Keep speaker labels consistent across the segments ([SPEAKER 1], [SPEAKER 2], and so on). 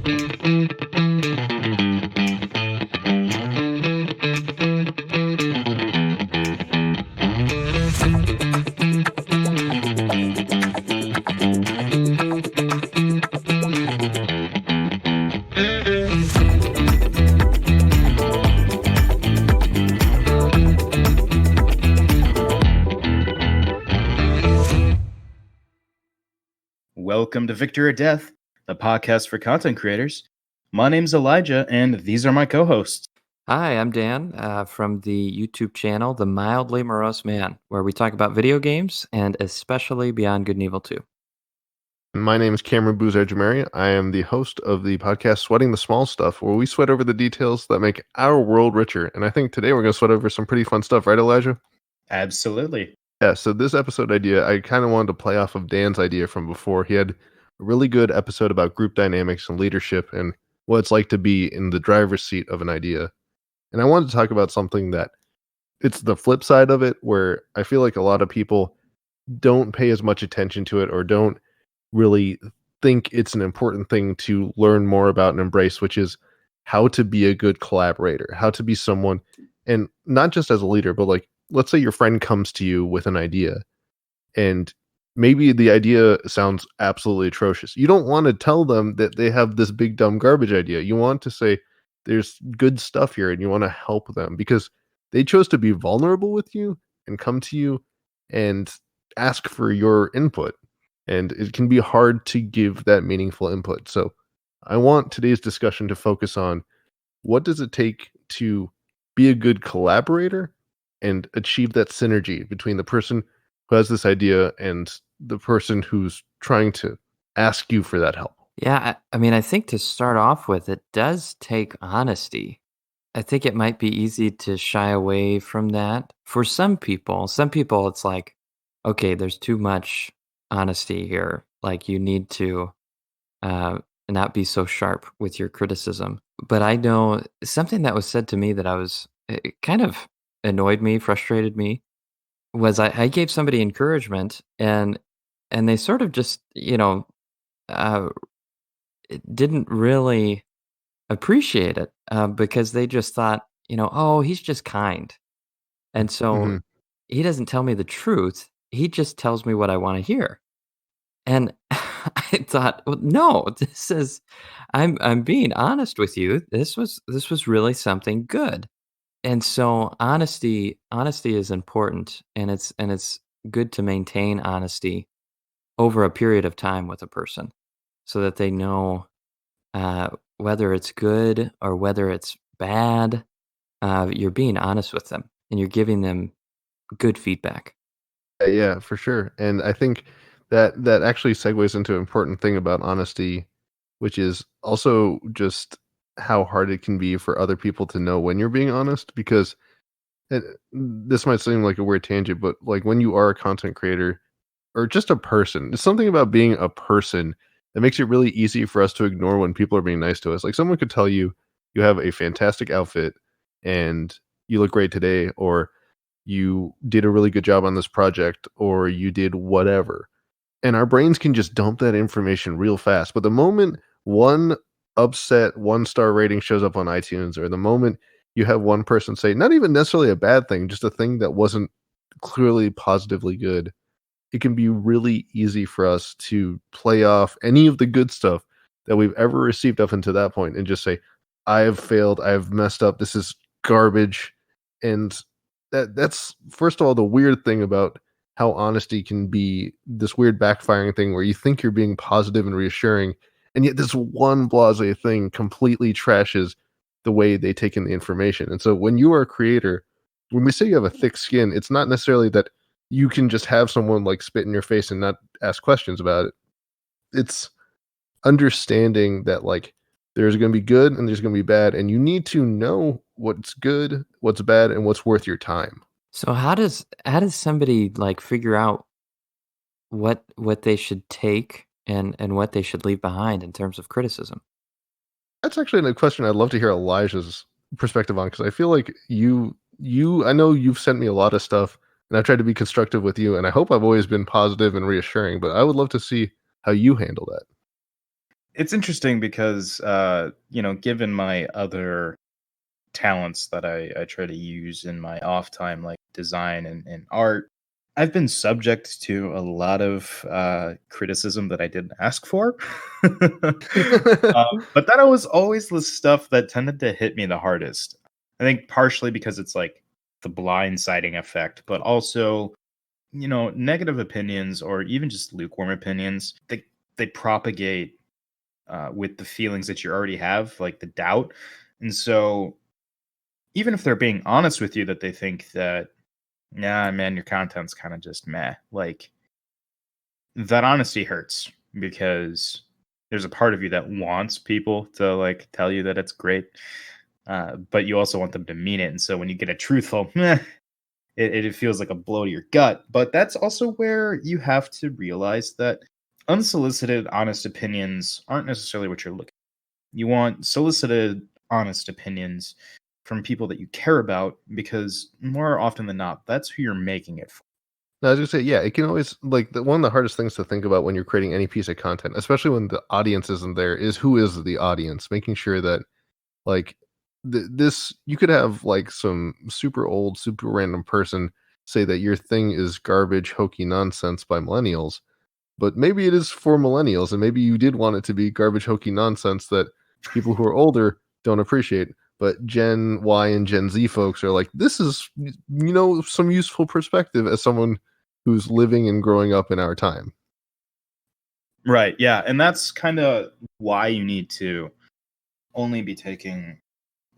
[SPEAKER 1] Welcome to Victor or Death, the podcast for content creators. My name's Elijah, and these are my co-hosts.
[SPEAKER 2] Hi, I'm Dan from the YouTube channel, The Mildly Morose Man, where we talk about video games and especially Beyond Good and Evil 2.
[SPEAKER 3] My name is Cameron Boozar-Jamari. I am the host of the podcast Sweating the Small Stuff, where we sweat over the details that make our world richer. And I think today we're going to sweat over some pretty fun stuff, right, Elijah?
[SPEAKER 1] Absolutely.
[SPEAKER 3] Yeah, so this episode idea, I kind of wanted to play off of Dan's idea from before. He had a really good episode about group dynamics and leadership and what it's like to be in the driver's seat of an idea. And I wanted to talk about something that it's the flip side of it, where I feel like a lot of people don't pay as much attention to it or don't really think it's an important thing to learn more about and embrace, which is how to be a good collaborator, how to be someone, and not just as a leader, but like, let's say your friend comes to you with an idea and maybe the idea sounds absolutely atrocious. You don't want to tell them that they have this big dumb garbage idea. You want to say there's good stuff here and you want to help them because they chose to be vulnerable with you and come to you and ask for your input. And it can be hard to give that meaningful input. So I want today's discussion to focus on what does it take to be a good collaborator and achieve that synergy between the person who has this idea and the person who's trying to ask you for that help.
[SPEAKER 2] Yeah, I mean, I think to start off with, it does take honesty. I think it might be easy to shy away from that. For some people, it's like, okay, there's too much honesty here. Like you need to not be so sharp with your criticism. But I know something that was said to me that it kind of annoyed me, frustrated me, was I gave somebody encouragement and they sort of just, didn't really appreciate it because they just thought, oh, he's just kind. And so he doesn't tell me the truth. He just tells me what I want to hear. And I thought, well, no, I'm being honest with you. This was really something good. And so honesty is important, and it's good to maintain honesty over a period of time with a person so that they know whether it's good or whether it's bad. You're being honest with them and you're giving them good feedback.
[SPEAKER 3] Yeah, for sure. And I think that actually segues into an important thing about honesty, which is also just how hard it can be for other people to know when you're being honest, because this might seem like a weird tangent, but like when you are a content creator or just a person, there's something about being a person that makes it really easy for us to ignore when people are being nice to us. Like someone could tell you you have a fantastic outfit and you look great today, or you did a really good job on this project, or you did whatever. And our brains can just dump that information real fast. But the moment one upset 1-star rating shows up on iTunes, or the moment you have one person say, not even necessarily a bad thing, just a thing that wasn't clearly positively good, it can be really easy for us to play off any of the good stuff that we've ever received up until that point and just say, I have failed, I have messed up, this is garbage. And that's first of all the weird thing about how honesty can be this weird backfiring thing where you think you're being positive and reassuring, and yet this one blasé thing completely trashes the way they take in the information. And so when you are a creator, when we say you have a thick skin, it's not necessarily that you can just have someone like spit in your face and not ask questions about it. It's understanding that like there's going to be good and there's going to be bad, and you need to know what's good, what's bad, and what's worth your time.
[SPEAKER 2] So how does somebody like figure out what they should take and what they should leave behind in terms of criticism?
[SPEAKER 3] That's actually a question I'd love to hear Elijah's perspective on, because I feel like I know you've sent me a lot of stuff and I've tried to be constructive with you, and I hope I've always been positive and reassuring, but I would love to see how you handle that.
[SPEAKER 1] It's interesting because, given my other talents that I try to use in my off time, like design and art, I've been subject to a lot of criticism that I didn't ask for. But that was always the stuff that tended to hit me the hardest. I think partially because it's like the blindsiding effect, but also, negative opinions or even just lukewarm opinions, they propagate with the feelings that you already have, like the doubt. And so, even if they're being honest with you, that they think that, nah, man, your content's kind of just meh, like that honesty hurts because there's a part of you that wants people to like tell you that it's great, but you also want them to mean it. And so when you get a truthful, meh, it feels like a blow to your gut. But that's also where you have to realize that unsolicited, honest opinions aren't necessarily what you're looking. You want solicited, honest opinions from people that you care about because more often than not, that's who you're making it for.
[SPEAKER 3] No, I was gonna say, yeah, it can always one of the hardest things to think about when you're creating any piece of content, especially when the audience isn't there, is who is the audience. Making sure that like this, you could have like some super old, super random person say that your thing is garbage, hokey nonsense by millennials, but maybe it is for millennials, and maybe you did want it to be garbage, hokey nonsense that people who are older don't appreciate. But Gen Y and Gen Z folks are like, this is, some useful perspective as someone who's living and growing up in our time.
[SPEAKER 1] Right. Yeah. And that's kind of why you need to only be taking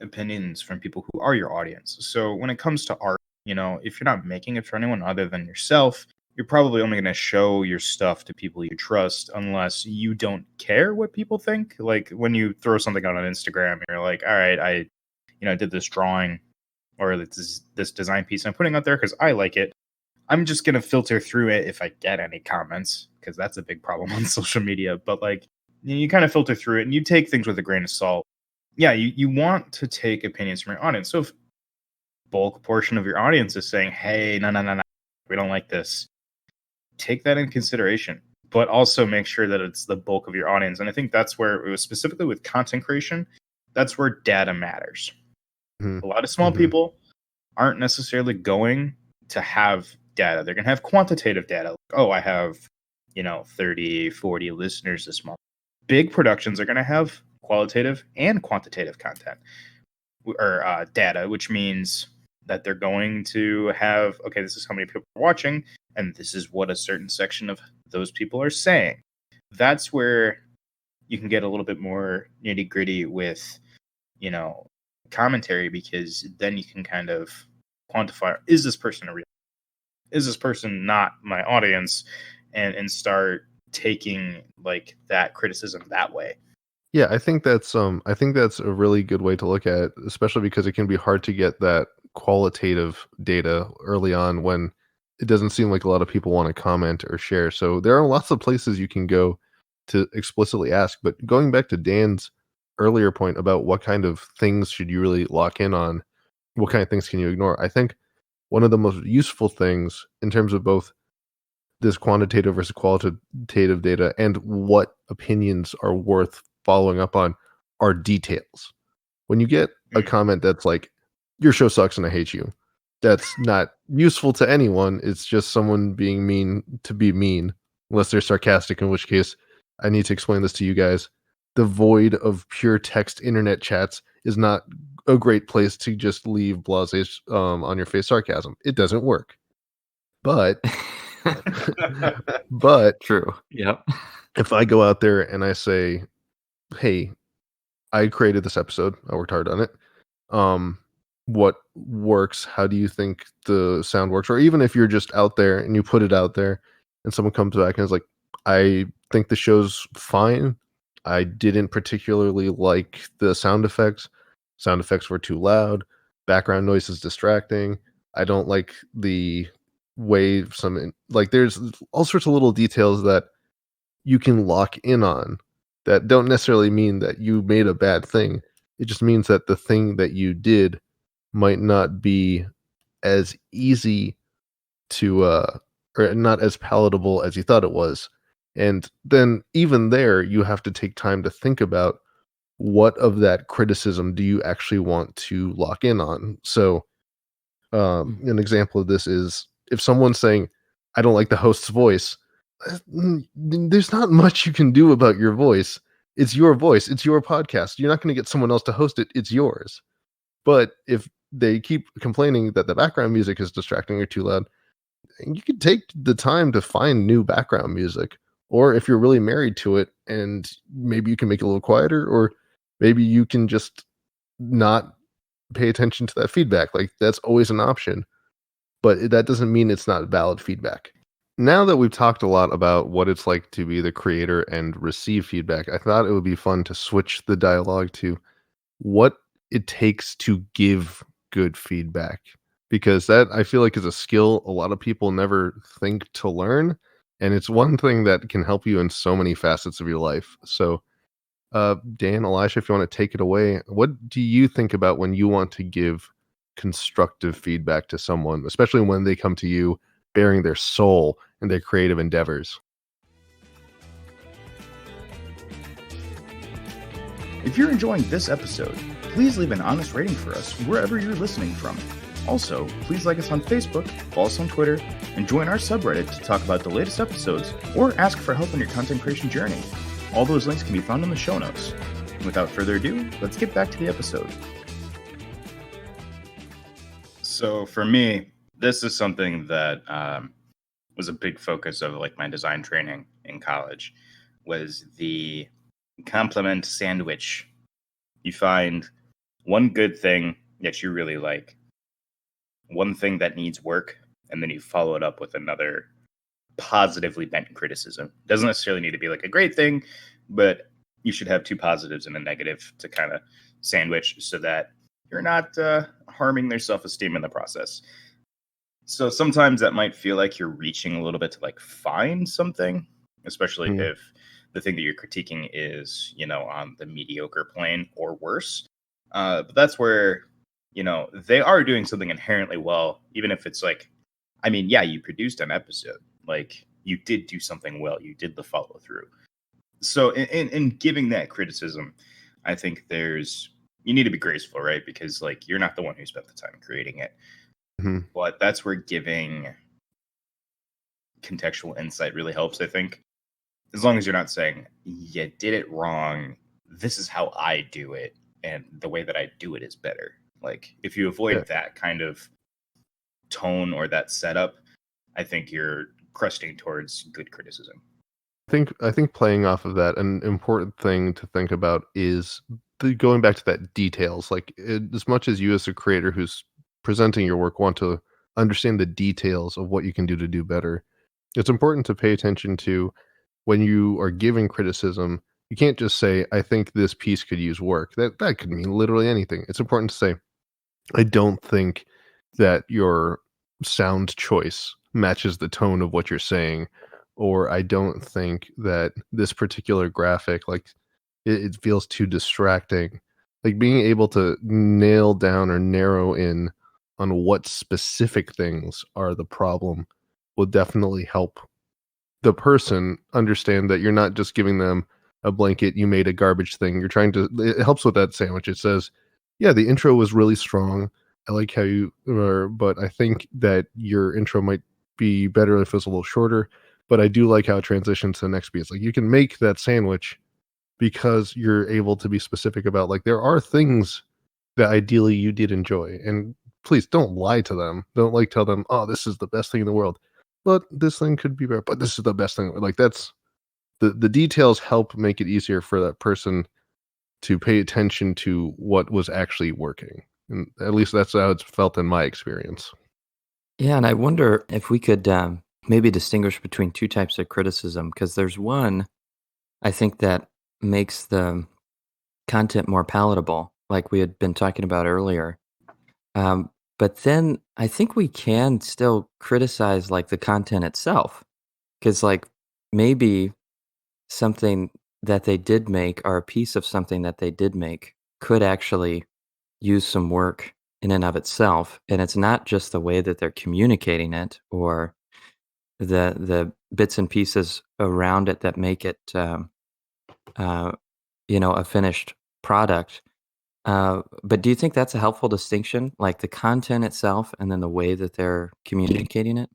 [SPEAKER 1] opinions from people who are your audience. So when it comes to art, if you're not making it for anyone other than yourself, you're probably only going to show your stuff to people you trust unless you don't care what people think. Like when you throw something out on Instagram, you're like, all right, I did this drawing or this design piece I'm putting out there because I like it. I'm just going to filter through it if I get any comments because that's a big problem on social media. But like you kind of filter through it and you take things with a grain of salt. Yeah, you want to take opinions from your audience. So if bulk portion of your audience is saying, hey, no, we don't like this, take that in consideration, but also make sure that it's the bulk of your audience. And I think that's where it was specifically with content creation. That's where data matters.
[SPEAKER 3] Mm-hmm.
[SPEAKER 1] A lot of small people aren't necessarily going to have data. They're going to have quantitative data. Like, oh, I have, 30, 40 listeners this month. Big productions are going to have qualitative and quantitative content or data, which means that they're going to have, okay, this is how many people are watching, and this is what a certain section of those people are saying. That's where you can get a little bit more nitty gritty with, commentary, because then you can kind of quantify, is this person a real, is this person not my audience, and start taking like that criticism that way.
[SPEAKER 3] Yeah, I think that's a really good way to look at it, especially because it can be hard to get that qualitative data early on when it doesn't seem like a lot of people want to comment or share. So there are lots of places you can go to explicitly ask. But going back to Dan's earlier point about what kind of things should you really lock in on, what kind of things can you ignore? I think one of the most useful things in terms of both this quantitative versus qualitative data and what opinions are worth following up on are details. When you get a comment that's like, your show sucks and I hate you, that's not useful to anyone. It's just someone being mean to be mean, unless they're sarcastic, in which case I need to explain this to you guys. The void of pure text internet chats is not a great place to just leave blase on your face sarcasm. It doesn't work. But but
[SPEAKER 2] True. Yep.
[SPEAKER 3] if I go out there and I say, hey, I created this episode, I worked hard on it, what works, how do you think the sound works? Or even if you're just out there and you put it out there and someone comes back and is like, I think the show's fine, I didn't particularly like the sound effects were too loud, background noise is distracting, I don't like the way there's all sorts of little details that you can lock in on that don't necessarily mean that you made a bad thing. It just means that the thing that you did might not be as easy to or not as palatable as you thought it was. And then even there, you have to take time to think about what of that criticism do you actually want to lock in on. So
[SPEAKER 2] Mm.
[SPEAKER 3] an example of this is if someone's saying, I don't like the host's voice, there's not much you can do about your voice. It's your voice, it's your podcast. You're not going to get someone else to host it, it's yours. But if they keep complaining that the background music is distracting or too loud, you could take the time to find new background music. Or if you're really married to it and maybe you can make it a little quieter, or maybe you can just not pay attention to that feedback. Like that's always an option, but that doesn't mean it's not valid feedback. Now that we've talked a lot about what it's like to be the creator and receive feedback, I thought it would be fun to switch the dialogue to what it takes to give good feedback, because that I feel like is a skill a lot of people never think to learn, and it's one thing that can help you in so many facets of your life. So Dan, Elisha, if you want to take it away, what do you think about when you want to give constructive feedback to someone, especially when they come to you bearing their soul and their creative endeavors?
[SPEAKER 1] If you're enjoying this episode, please leave an honest rating for us wherever you're listening from. Also, please like us on Facebook, follow us on Twitter, and join our subreddit to talk about the latest episodes or ask for help in your content creation journey. All those links can be found in the show notes. Without further ado, let's get back to the episode. So for me, this is something that was a big focus of like my design training in college, was the compliment sandwich. You find one good thing that you really like, one thing that needs work, and then you follow it up with another positively bent criticism. Doesn't necessarily need to be like a great thing, but you should have two positives and a negative to kind of sandwich so that you're not harming their self-esteem in the process. So sometimes that might feel like you're reaching a little bit to like find something, especially if the thing that you're critiquing is, on the mediocre plane or worse. But that's where, they are doing something inherently well, even if it's like, yeah, you produced an episode. Like you did do something well. You did the follow through. So in giving that criticism, I think you need to be graceful, right? Because like you're not the one who spent the time creating it.
[SPEAKER 3] Mm-hmm.
[SPEAKER 1] But that's where giving contextual insight really helps, I think. As long as you're not saying, you did it wrong, this is how I do it, and the way that I do it is better. Like if you avoid that kind of tone or that setup, I think you're cresting towards good criticism.
[SPEAKER 3] I think playing off of that, an important thing to think about is going back to that details. Like as much as you as a creator who's presenting your work want to understand the details of what you can do to do better, it's important to pay attention to when you are giving criticism. You can't just say, I think this piece could use work. That could mean literally anything. It's important to say, I don't think that your sound choice matches the tone of what you're saying, or I don't think that this particular graphic, like it feels too distracting. Like being able to nail down or narrow in on what specific things are the problem will definitely help the person understand that you're not just giving them a blanket, you made a garbage thing. You're trying to, it helps with that sandwich. It says, yeah, the intro was really strong. I like how you are, but I think that your intro might be better if it was a little shorter. But I do like how it transitions to the next piece. Like you can make that sandwich because you're able to be specific about like there are things that ideally you did enjoy. And please don't lie to them. Don't like tell them, oh, this is the best thing in the world. But this thing could be better. But this is the best thing. Like that's the details help make it easier for that person to pay attention to what was actually working. And at least that's how it's felt in my experience.
[SPEAKER 2] Yeah, and I wonder if we could maybe distinguish between two types of criticism, because there's one I think that makes the content more palatable, like we had been talking about earlier. But then I think we can still criticize like the content itself, because like maybe something that they did make or a piece of something that they did make could actually use some work in and of itself, and it's not just the way that they're communicating it or the bits and pieces around it that make it, uh, a finished product. But do you think that's a helpful distinction, like the content itself and then the way that they're communicating it?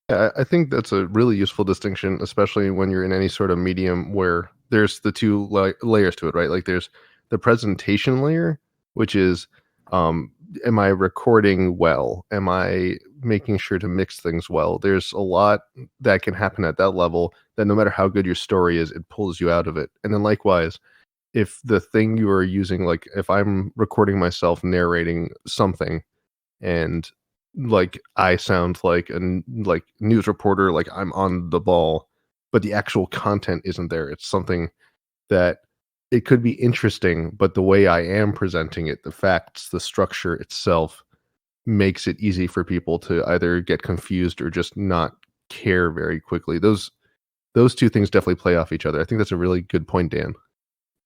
[SPEAKER 3] Yeah, I think that's a really useful distinction, especially when you're in any sort of medium where there's the two layers to it, right? Like there's the presentation layer, which is, am I recording well? Am I making sure to mix things well? There's a lot that can happen at that level that no matter how good your story is, it pulls you out of it. And then likewise, if the thing you are using, like if I'm recording myself narrating something and like I sound like like news reporter, like I'm on the ball, but the actual content isn't there. It's something that it could be interesting, but the way I am presenting it, the facts, the structure itself makes it easy for people to either get confused or just not care very quickly. Those two things definitely play off each other. I think that's a really good point, Dan.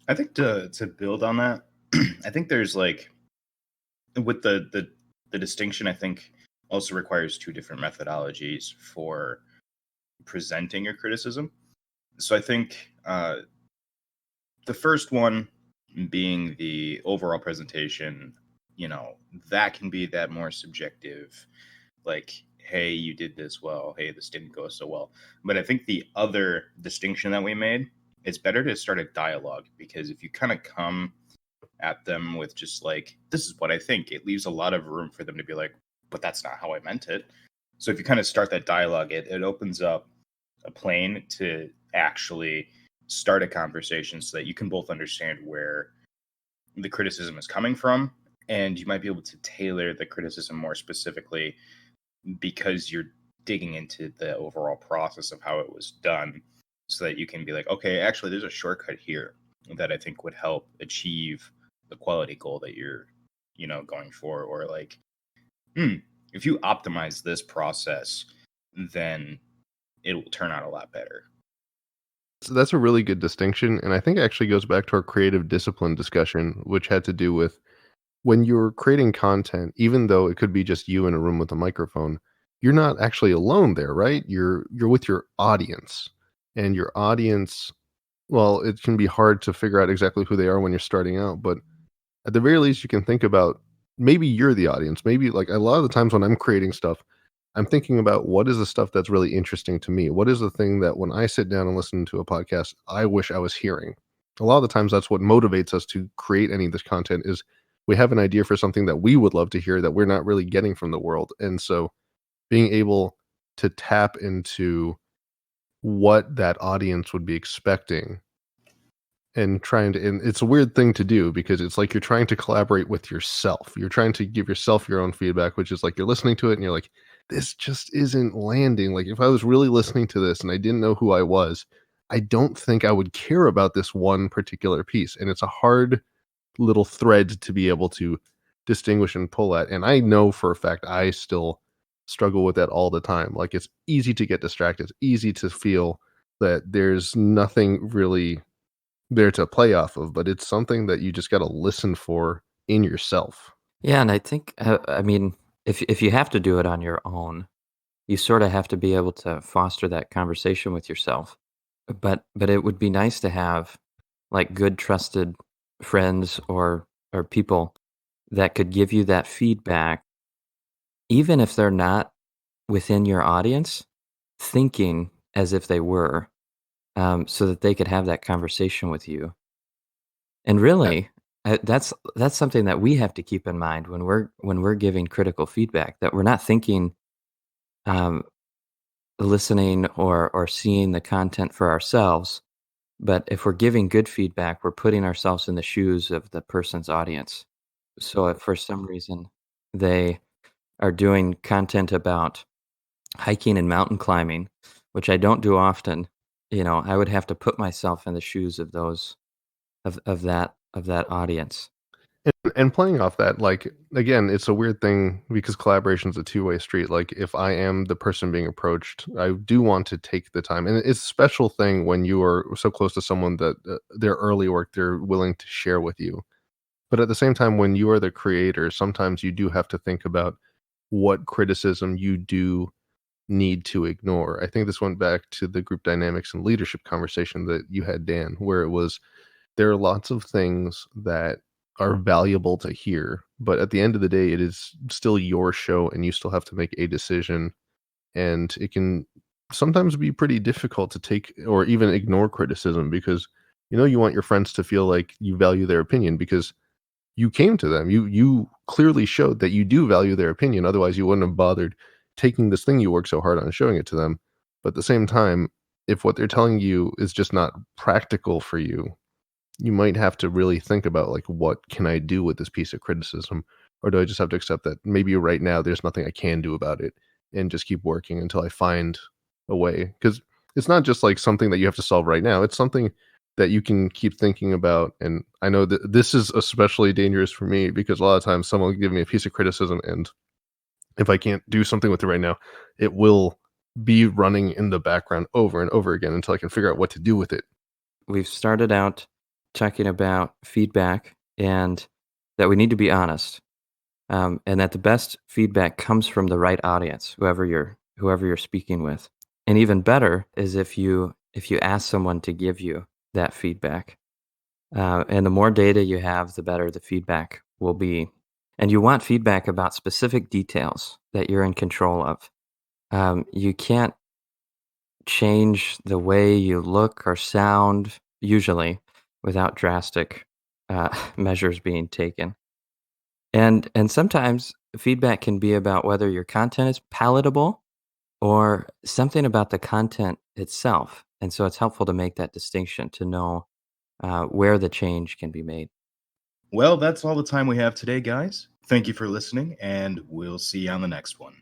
[SPEAKER 1] I think to build on that, I think there's like with the distinction, I think also requires two different methodologies for presenting your criticism. So I think the first one being the overall presentation, that can be that more subjective, like, hey, you did this well, hey, this didn't go so well. But I think the other distinction that we made, it's better to start a dialogue, because if you kind of come at them with just like, this is what I think, it leaves a lot of room for them to be like, but that's not how I meant it. So if you kind of start that dialogue, it opens up a plane to actually start a conversation so that you can both understand where the criticism is coming from, and you might be able to tailor the criticism more specifically because you're digging into the overall process of how it was done, so that you can be like, okay, actually there's a shortcut here that I think would help achieve the quality goal that you're going for, or like, if you optimize this process, then it will turn out a lot better.
[SPEAKER 3] So that's a really good distinction, and I think it actually goes back to our creative discipline discussion, which had to do with when you're creating content, even though it could be just you in a room with a microphone, you're not actually alone there, right? You're with your audience. And your audience, well, it can be hard to figure out exactly who they are when you're starting out, but at the very least you can think about maybe you're the audience. Maybe like a lot of the times when I'm creating stuff, I'm thinking about what is the stuff that's really interesting to me? What is the thing that when I sit down and listen to a podcast, I wish I was hearing? A lot of the times that's what motivates us to create any of this content is we have an idea for something that we would love to hear that we're not really getting from the world. And so being able to tap into what that audience would be expecting and trying to, and it's a weird thing to do because it's like you're trying to collaborate with yourself. You're trying to give yourself your own feedback, which is like you're listening to it and you're like, this just isn't landing. Like if I was really listening to this and I didn't know who I was, I don't think I would care about this one particular piece. And it's a hard little thread to be able to distinguish and pull at. And I know for a fact I still struggle with that all the time. Like it's easy to get distracted. It's easy to feel that there's nothing really there to play off of, but it's something that you just got to listen for in yourself.
[SPEAKER 2] Yeah, and I think, I mean, if you have to do it on your own, you sort of have to be able to foster that conversation with yourself. But it would be nice to have like good trusted friends or people that could give you that feedback, even if they're not within your audience, thinking as if they were, so that they could have that conversation with you. And
[SPEAKER 3] Uh,
[SPEAKER 2] really, that's something that we have to keep in mind when we're giving critical feedback, that we're not thinking, um, listening or seeing the content for ourselves, but if we're giving good feedback, we're putting ourselves in the shoes of the person's audience. So if for some reason they are doing content about hiking and mountain climbing, which I don't do often, I would have to put myself in the shoes of those of that audience.
[SPEAKER 3] and playing off that, like again, it's a weird thing because collaboration is a two-way street. Like if I am the person being approached, I do want to take the time, and it's a special thing when you are so close to someone that their early work they're willing to share with you. But at the same time, when you are the creator, sometimes you do have to think about what criticism you do need to ignore. I think this went back to the group dynamics and leadership conversation that you had, Dan, where it was there are lots of things that are valuable to hear, but at the end of the day, it is still your show and you still have to make a decision. And it can sometimes be pretty difficult to take or even ignore criticism because you want your friends to feel like you value their opinion because you came to them. You clearly showed that you do value their opinion. Otherwise, you wouldn't have bothered taking this thing you worked so hard on and showing it to them. But at the same time, if what they're telling you is just not practical for you, you might have to really think about like, what can I do with this piece of criticism? Or do I just have to accept that maybe right now there's nothing I can do about it and just keep working until I find a way? Because it's not just like something that you have to solve right now. It's something that you can keep thinking about. And I know that this is especially dangerous for me because a lot of times someone will give me a piece of criticism, and if I can't do something with it right now, it will be running in the background over and over again until I can figure out what to do with it.
[SPEAKER 2] We've started out talking about feedback and that we need to be honest, and that the best feedback comes from the right audience, whoever you're speaking with. And even better is if you ask someone to give you that feedback. And the more data you have, the better the feedback will be. And you want feedback about specific details that you're in control of. You can't change the way you look or sound, usually, without drastic measures being taken. And sometimes feedback can be about whether your content is palatable or something about the content itself. And so it's helpful to make that distinction to know where the change can be made.
[SPEAKER 1] Well, that's all the time we have today, guys. Thank you for listening, and we'll see you on the next one.